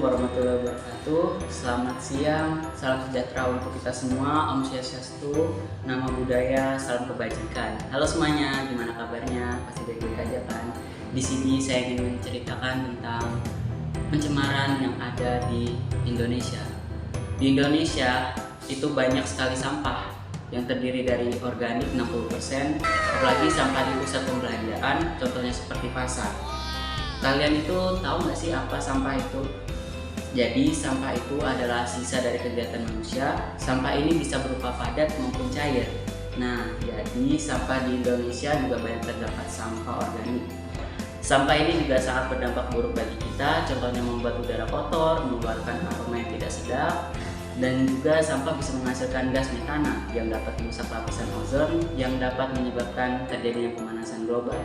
warahmatullahi wabarakatuh. Selamat siang, salam sejahtera untuk kita semua. Om Swastiastu, nama budaya, salam kebajikan. Halo semuanya, gimana kabarnya? Pasti baik-baik aja kan? Di sini saya ingin menceritakan tentang pencemaran yang ada di Indonesia. Di Indonesia itu banyak sekali sampah yang terdiri dari organik 60%, apalagi sampah di pusat pembelanjaan, contohnya seperti pasar. Kalian itu tahu nggak sih apa sampah itu? Jadi sampah itu adalah sisa dari kegiatan manusia. Sampah ini bisa berupa padat maupun cair. Nah, jadi sampah di Indonesia juga banyak terdapat sampah organik. Sampah ini juga sangat berdampak buruk bagi kita, contohnya membuat udara kotor, mengeluarkan aroma yang tidak sedap, dan juga sampah bisa menghasilkan gas metana yang dapat merusak lapisan ozon yang dapat menyebabkan terjadinya pemanasan global.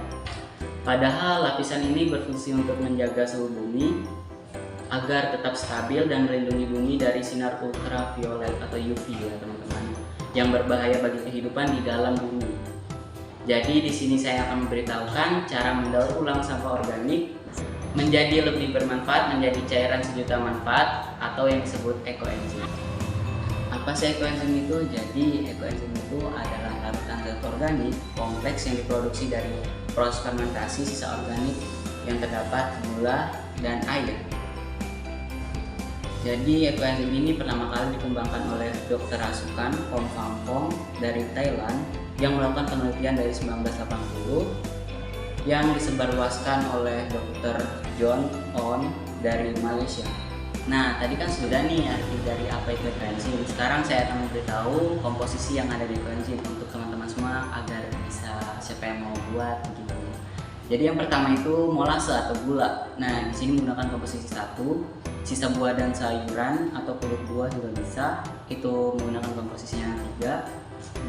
Padahal lapisan ini berfungsi untuk menjaga suhu bumi agar tetap stabil dan melindungi bumi dari sinar ultraviolet atau UV ya teman-teman, yang berbahaya bagi kehidupan di dalam bumi. Jadi di sini saya akan memberitahukan cara mendaur ulang sampah organik menjadi lebih bermanfaat menjadi cairan sejuta manfaat atau yang disebut ekoenzim. Apa sih ekoenzim itu? Jadi ekoenzim itu adalah larutan zat organik kompleks yang diproduksi dari proses fermentasi sisa organik yang terdapat gula dan air. Jadi ekoenzim ini pertama kali dikembangkan oleh Dr. Rasukan Phongphaphong dari Thailand yang melakukan penelitian dari 1980 yang disebarluaskan oleh Dr. John On dari Malaysia. Nah, tadi kan sudah nih arti dari apa itu ekoenzim. Sekarang saya akan memberitahu komposisi yang ada di ekoenzim untuk teman-teman semua agar bisa siapa yang mau buat gitu. Jadi yang pertama itu molase atau gula. Nah, di sini menggunakan komposisi 1, sisa buah dan sayuran atau kulit buah juga bisa. Itu menggunakan komposisinya 3.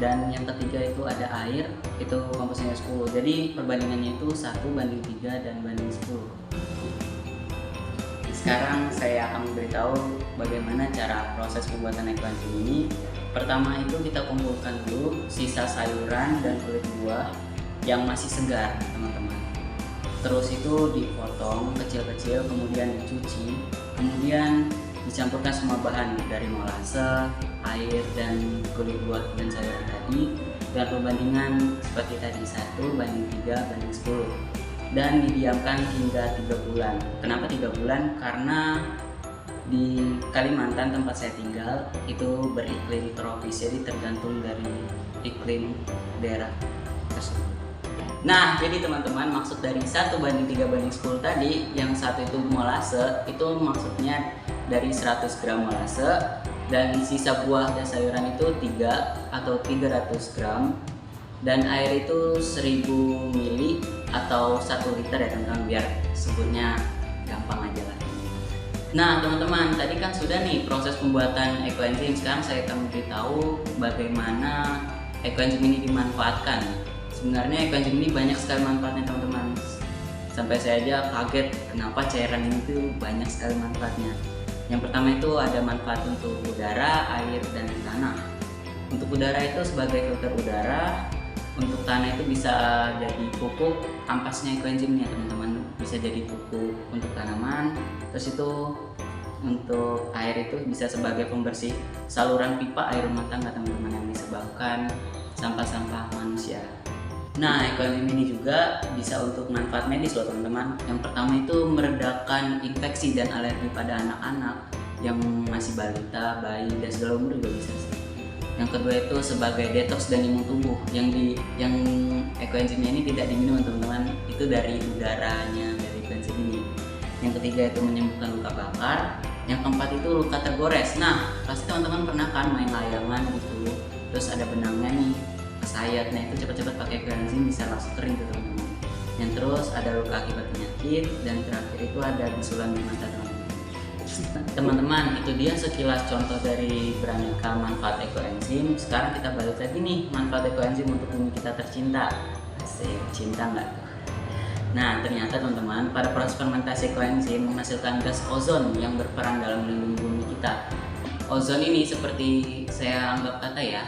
Dan yang ketiga itu ada air, itu komposisinya 10. Jadi perbandingannya itu 1:3 dan banding 10. Sekarang saya akan memberitahu bagaimana cara proses pembuatan ekoenzim ini. Pertama itu kita kumpulkan dulu sisa sayuran dan kulit buah yang masih segar teman-teman. Terus itu dipotong kecil-kecil, kemudian dicuci, kemudian dicampurkan semua bahan dari molase, air, dan kulit buah dan sayuran tadi dengan perbandingan seperti tadi 1:3 banding 10 dan didiamkan hingga 3 bulan. Kenapa 3 bulan? Karena di Kalimantan tempat saya tinggal itu beriklim tropis, jadi tergantung dari iklim daerah tersebut. Nah, jadi teman-teman, maksud dari 1:3 banding 10 tadi, yang satu itu molase, itu maksudnya dari 100 gram molase, dan sisa buah dan sayuran itu 3 atau 300 gram, dan air itu 1000 ml atau 1 liter ya teman-teman, biar sebutnya gampang aja lah. Nah teman-teman, tadi kan sudah nih proses pembuatan ekoenzim. Sekarang saya akan memberitahu bagaimana ekoenzim ini dimanfaatkan. Sebenarnya ekoenzim ini banyak sekali manfaatnya teman-teman. Sampai saya aja kaget kenapa cairan ini tuh banyak sekali manfaatnya. Yang pertama itu ada manfaat untuk udara, air, dan tanah. Untuk udara itu sebagai filter udara. Untuk tanah itu bisa jadi pupuk, ampasnya ekoenzimnya teman-teman, bisa jadi pupuk untuk tanaman. Terus itu untuk air itu bisa sebagai pembersih saluran pipa air rumah tangga teman-teman yang disebabkan sampah-sampah manusia. Nah, ekoenzim ini juga bisa untuk manfaat medis loh teman-teman. Yang pertama itu meredakan infeksi dan alergi pada anak-anak yang masih balita, bayi, dan segala umur juga bisa sih. Yang kedua itu sebagai detox dan imun tubuh. Yang ekoenzimnya ini tidak diminum teman-teman, itu dari udaranya dari ekoenzim ini. Yang ketiga itu menyembuhkan luka bakar. Yang keempat itu luka tergores. Nah, pasti teman-teman pernah kan main layangan gitu, terus ada benangnya nih kesayat, nah itu cepat-cepat pakai ekoenzim bisa langsung kering tuh teman-teman. Yang terus ada luka akibat penyakit, dan terakhir itu ada bisulan di mata teman-teman. Itu dia sekilas contoh dari beraneka manfaat ekoenzim. Sekarang kita balik lagi nih, manfaat ekoenzim untuk bumi kita tercinta. Asik, cinta nggak tuh? Nah ternyata teman-teman, pada proses fermentasi ekoenzim menghasilkan gas ozon yang berperan dalam melindungi bumi kita. Ozon ini seperti saya anggap kata ya,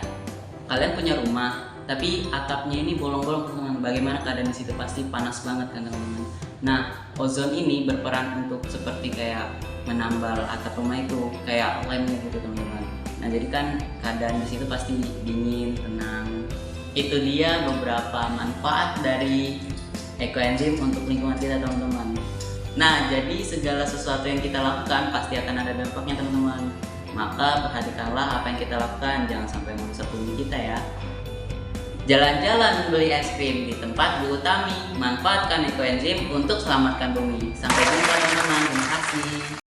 kalian punya rumah tapi atapnya ini bolong-bolong teman-teman. Bagaimana keadaan di situ? Pasti panas banget kan teman-teman. Nah, ozon ini berperan untuk seperti kayak menambal atap rumah itu kayak lemnya gitu teman-teman. Nah jadi kan keadaan di situ pasti dingin, tenang. Itu dia beberapa manfaat dari ekoenzim untuk lingkungan kita teman-teman. Nah jadi segala sesuatu yang kita lakukan pasti akan ada dampaknya teman-teman. Maka perhatikanlah apa yang kita lakukan, jangan sampai merusak bumi kita ya. Jalan-jalan beli es krim di tempat Bu Utami, manfaatkan ekoenzim untuk selamatkan bumi. Sampai jumpa teman-teman, terima kasih.